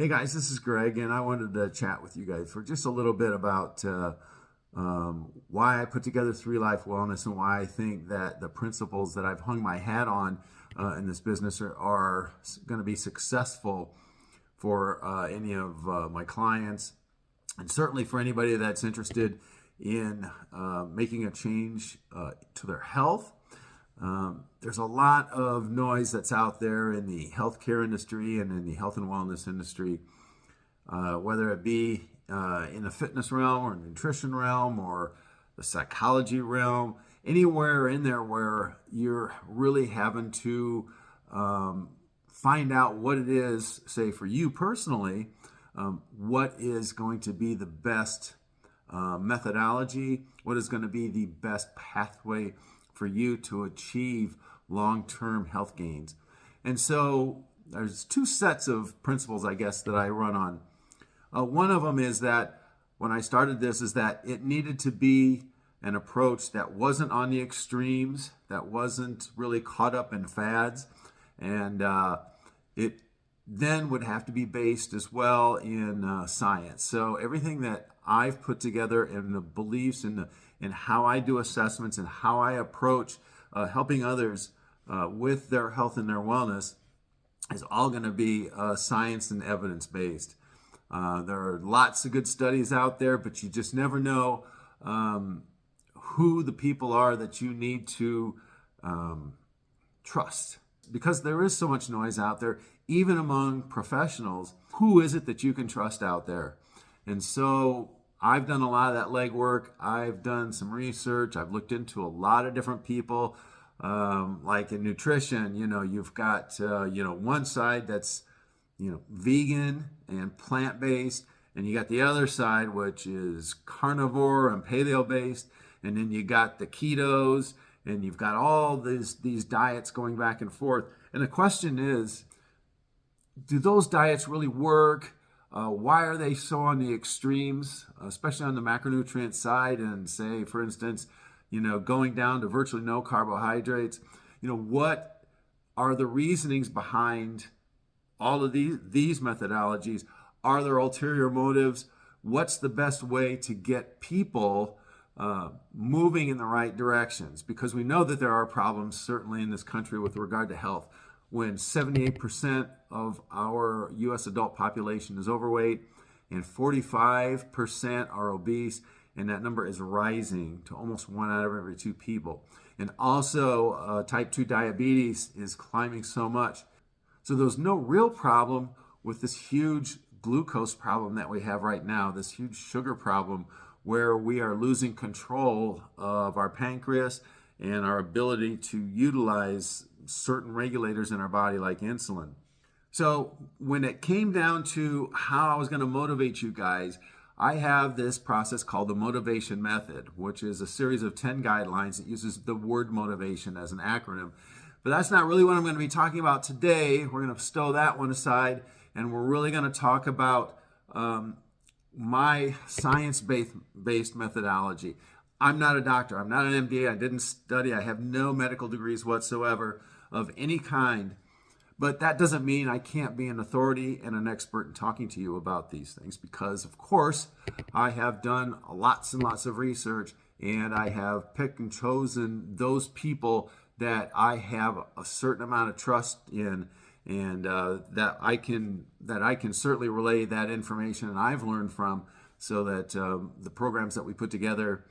Hey guys, this is Greg, and I wanted to chat with you guys for just a little bit about why I put together Three Life Wellness and why I think that the principles that I've hung my hat on in this business are going to be successful for any of my clients, and certainly for anybody that's interested in making a change to their health. There's a lot of noise that's out there in the healthcare industry and in the health and wellness industry, whether it be in the fitness realm or nutrition realm or the psychology realm, anywhere in there where you're really having to find out what it is, say for you personally, what is going to be the best methodology, what is going to be the best pathway for you to achieve long-term health gains. And so there's two sets of principles, I guess, that I run on. One of them is that when I started this is that it needed to be an approach that wasn't on the extremes, that wasn't really caught up in fads, and it then would have to be based as well in science. So everything that I've put together and the beliefs and how I do assessments and how I approach helping others with their health and their wellness is all going to be science and evidence based. There are lots of good studies out there, but you just never know who the people are that you need to trust. Because there is so much noise out there, even among professionals, who is it that you can trust out there? And so I've done a lot of that legwork. I've done some research. I've looked into a lot of different people. Like in nutrition, you've got, one side that's, vegan and plant-based, and you got the other side, which is carnivore and paleo-based, and then you got the ketos, and you've got all these diets going back and forth. And the question is, do those diets really work? Why are they so on the extremes, especially on the macronutrient side? And say, for instance, going down to virtually no carbohydrates. What are the reasonings behind all of these methodologies? Are there ulterior motives? What's the best way to get people moving in the right directions? Because we know that there are problems, certainly in this country, with regard to health. When 78% of our U.S. adult population is overweight and 45% are obese, and that number is rising to almost 1 out of every 2 people. And also, type 2 diabetes is climbing so much. So there's no real problem with this huge glucose problem that we have right now, this huge sugar problem, where we are losing control of our pancreas and our ability to utilize certain regulators in our body like insulin. So when it came down to how I was going to motivate you guys, I have this process called the motivation method, which is a series of 10 guidelines that uses the word motivation as an acronym. But that's not really what I'm going to be talking about today. We're going to stow that one aside, and we're really going to talk about my science-based methodology. I'm not a doctor. I'm not an MD. I didn't study. I have no medical degrees whatsoever of any kind. But that doesn't mean I can't be an authority and an expert in talking to you about these things, because, of course, I have done lots and lots of research, and I have picked and chosen those people that I have a certain amount of trust in, and that I can certainly relay that information and I've learned from, so that the programs that we put together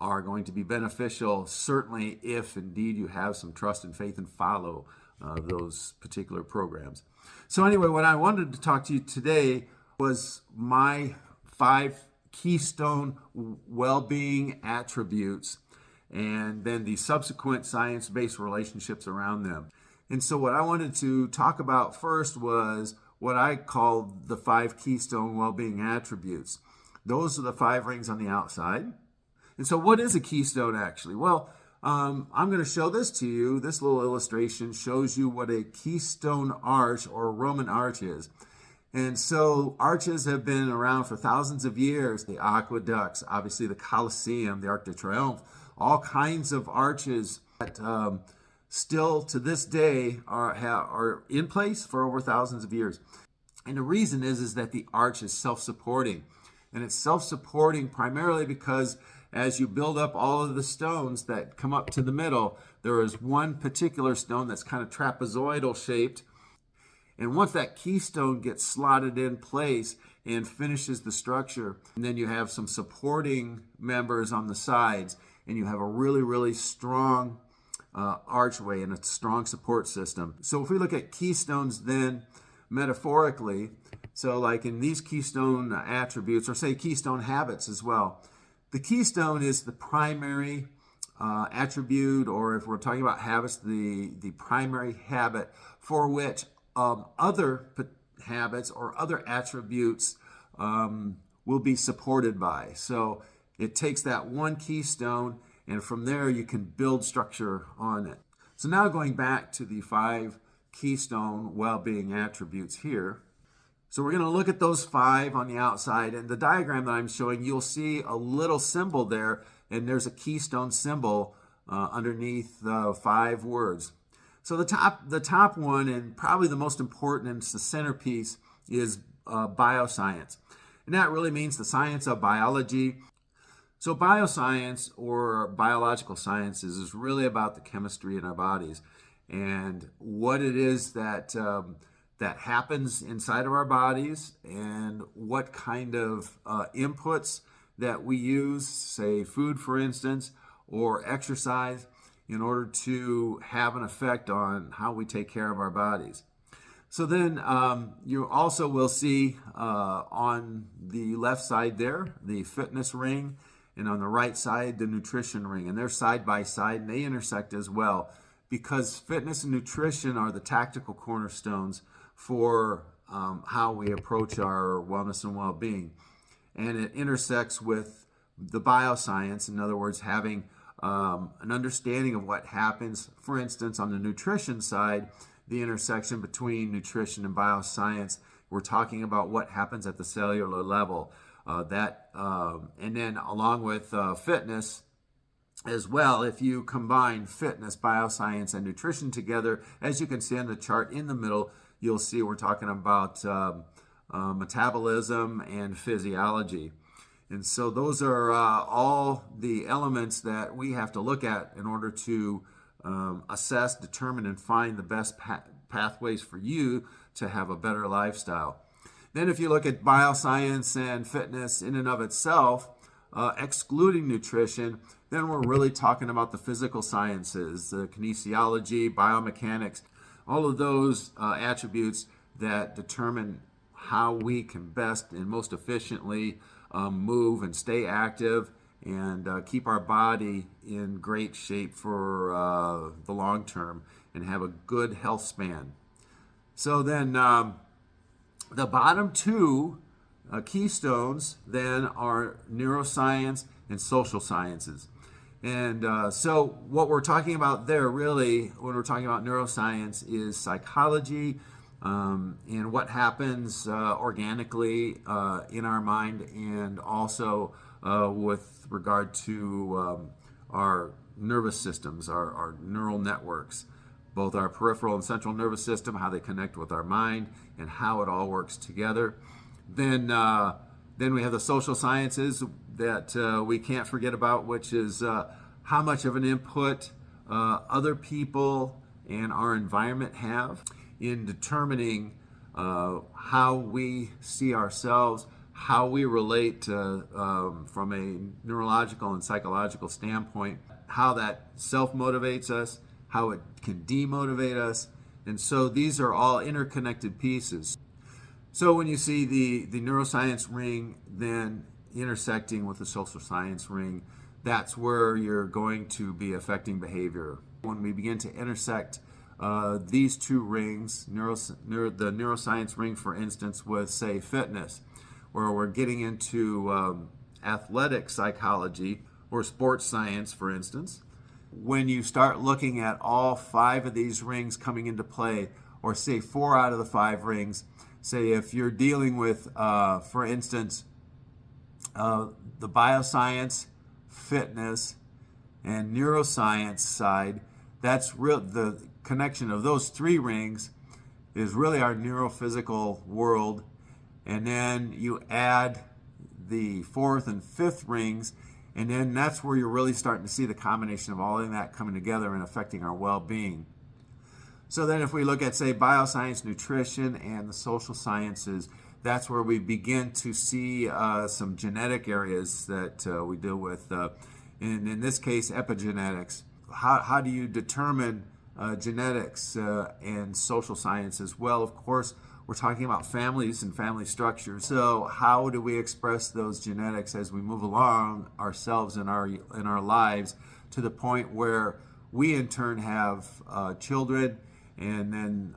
are going to be beneficial, certainly if indeed you have some trust and faith and follow those particular programs. So anyway, what I wanted to talk to you today was my 5 Keystone well-being attributes, and then the subsequent science-based relationships around them. And so what I wanted to talk about first was what I called the 5 Keystone well-being attributes. Those are the 5 rings on the outside. And so what is a keystone actually? Well, I'm going to show this to you. This little illustration shows you what a keystone arch or a Roman arch is. And so arches have been around for thousands of years. The aqueducts, obviously the Colosseum, the Arc de Triomphe, all kinds of arches that still to this day are in place for over thousands of years. And the reason is that the arch is self-supporting. And it's self-supporting primarily because as you build up all of the stones that come up to the middle, there is one particular stone that's kind of trapezoidal shaped. And once that keystone gets slotted in place and finishes the structure, and then you have some supporting members on the sides, and you have a really, really strong archway and a strong support system. So if we look at keystones then metaphorically, so like in these keystone attributes, or say keystone habits as well, the keystone is the primary attribute, or if we're talking about habits, the primary habit for which other habits or other attributes will be supported by. So it takes that one keystone, and from there you can build structure on it. So now going back to the 5 keystone well-being attributes here. So we're going to look at those 5 on the outside, and the diagram that I'm showing, you'll see a little symbol there, and there's a keystone symbol underneath 5 words. So the top one, and probably the most important, and it's the centerpiece, is bioscience. And that really means the science of biology. So bioscience, or biological sciences, is really about the chemistry in our bodies and what it is that that happens inside of our bodies, and what kind of inputs that we use, say food for instance, or exercise, in order to have an effect on how we take care of our bodies. So then you also will see on the left side there, the fitness ring, and on the right side, the nutrition ring. And they're side by side, and they intersect as well, because fitness and nutrition are the tactical cornerstones for how we approach our wellness and well-being. And it intersects with the bioscience, in other words, having an understanding of what happens. For instance, on the nutrition side, the intersection between nutrition and bioscience, we're talking about what happens at the cellular level. And then along with fitness as well, if you combine fitness, bioscience, and nutrition together, as you can see on the chart in the middle, you'll see we're talking about metabolism and physiology. And so those are all the elements that we have to look at in order to assess, determine, and find the best pathways for you to have a better lifestyle. Then if you look at bioscience and fitness in and of itself, excluding nutrition, then we're really talking about the physical sciences, the kinesiology, biomechanics, all of those attributes that determine how we can best and most efficiently move and stay active and keep our body in great shape for the long term and have a good health span. So then the bottom 2 keystones then are neuroscience and social sciences. And so what we're talking about there really, when we're talking about neuroscience, is psychology and what happens organically in our mind, and also with regard to our nervous systems, our neural networks, both our peripheral and central nervous system, how they connect with our mind, and how it all works together. Then we have the social sciences that we can't forget about, which is how much of an input other people and our environment have in determining how we see ourselves, how we relate from a neurological and psychological standpoint, how that self-motivates us, how it can demotivate us. And so these are all interconnected pieces. So when you see the neuroscience ring then intersecting with the social science ring, that's where you're going to be affecting behavior. When we begin to intersect these 2 rings, the neuroscience ring, for instance, with, say, fitness, where we're getting into athletic psychology or sports science, for instance, when you start looking at all 5 of these rings coming into play, or say 4 out of the 5 rings, say if you're dealing with, for instance, the bioscience, fitness, and neuroscience side, that's real. The connection of those 3 rings is really our neurophysical world. And then you add the fourth and fifth rings, and then that's where you're really starting to see the combination of all of that coming together and affecting our well-being. So then if we look at, say, bioscience, nutrition, and the social sciences, that's where we begin to see some genetic areas that we deal with. In this case, epigenetics. How do you determine genetics and social sciences? Well, of course, we're talking about families and family structures. So how do we express those genetics as we move along ourselves in our lives to the point where we in turn have children, and then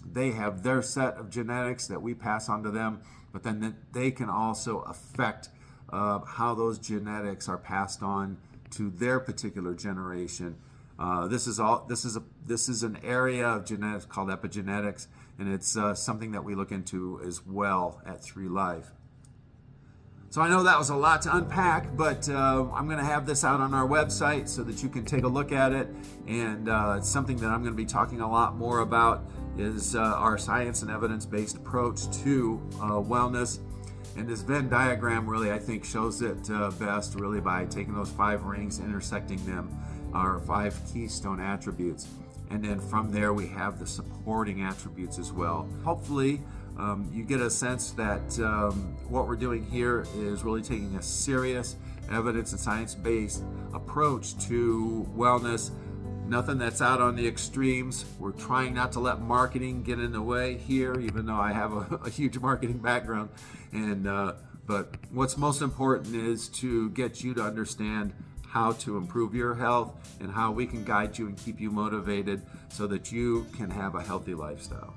they have their set of genetics that we pass on to them, but then they can also affect how those genetics are passed on to their particular generation. This is an area of genetics called epigenetics, and it's something that we look into as well at 3 Life. So I know that was a lot to unpack, but I'm going to have this out on our website so that you can take a look at it. And it's something that I'm going to be talking a lot more about is our science and evidence-based approach to wellness. And this Venn diagram really, I think, shows it best really by taking those 5 rings, intersecting them, our 5 keystone attributes. And then from there, we have the supporting attributes as well. Hopefully, you get a sense that what we're doing here is really taking a serious evidence and science-based approach to wellness. Nothing that's out on the extremes. We're trying not to let marketing get in the way here, even though I have a huge marketing background. But what's most important is to get you to understand how to improve your health and how we can guide you and keep you motivated so that you can have a healthy lifestyle.